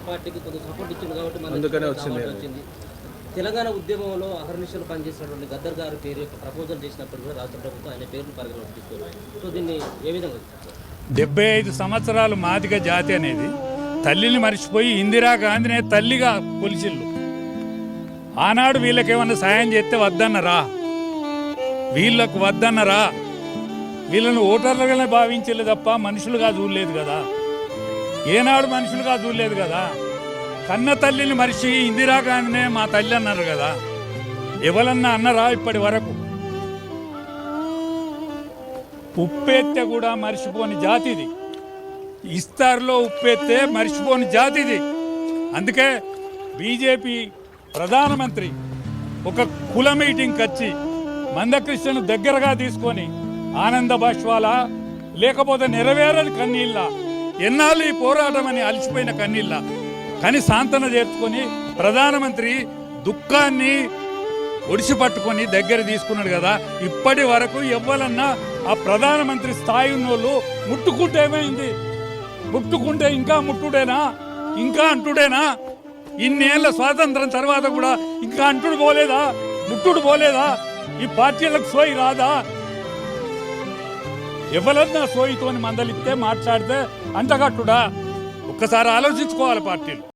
పార్టీకి కొంత సపోర్ట్ ఇచ్చింది కాబట్టి అందుకనే వచ్చింది. తెలంగాణ ఉద్యమంలో అహర్నిశలు పనిచేసినటువంటి గద్దర్ గారి పేరు యొక్క ప్రపోజల్ చేసినప్పుడు కూడా రాష్ట్ర ప్రభుత్వం ఆయన పేరును పరిగణలోకి తీసుకున్నారు. సో దీన్ని ఏ విధంగా 75 సంవత్సరాలు మాదిగ జాతి అనేది తల్లిని మర్చిపోయి ఇందిరాగాంధీనే తల్లిగా కొలిచిల్లు. ఆనాడు వీళ్ళకేమన్నా సాయం చేస్తే వద్దన్నరా? వీళ్ళకు వద్దన్నరా? వీళ్ళను ఓటర్లుగానే భావించలేదు తప్ప మనుషులుగా చూడలేదు కదా. ఏనాడు మనుషులుగా చూడలేదు కదా. కన్న తల్లిని మరిచి ఇందిరాగాంధీనే మా తల్లి అన్నారు కదా. ఎవరన్నా అన్నరా ఇప్పటి వరకు? ఉప్పెత్తే కూడా మర్చిపోని జాతిది. ఇస్తార్లో ఉప్పెత్తే మర్చిపోని జాతిది. అందుకే బీజేపీ ప్రధానమంత్రి ఒక కుల మీటింగ్కి వచ్చి మందకృష్ణను దగ్గరగా తీసుకొని ఆనంద బాష్వాల లేకపోతే నెరవేరని కన్నీళ్ళ, ఎన్నాళ్ళు ఈ పోరాటం అని అలసిపోయిన కన్నీళ్ళ కానీ సాంతన చేర్చుకొని ప్రధానమంత్రి దుఃఖాన్ని ఒడిసి పట్టుకొని దగ్గర తీసుకున్నాడు కదా. ఇప్పటి వరకు ఎవ్వరన్నా ఆ ప్రధానమంత్రి స్థాయి ఉన్నోళ్ళు ముట్టుకుంటే ఏమైంది? ముట్టుకుంటే ఇంకా ముట్టుడేనా? ఇంకా అంటుడేనా? ఇన్నేళ్ల స్వాతంత్రం తర్వాత కూడా ఇంకా అంటుడు పోలేదా? ముట్టుడు పోలేదా? ఈ పార్టీలకు సోయి రాదా? ఎవరన్నా సోయితోని మందలిస్తే మాట్లాడితే అంటగట్టుడా? ఒక్కసారి ఆలోచించుకోవాలి పార్టీలు.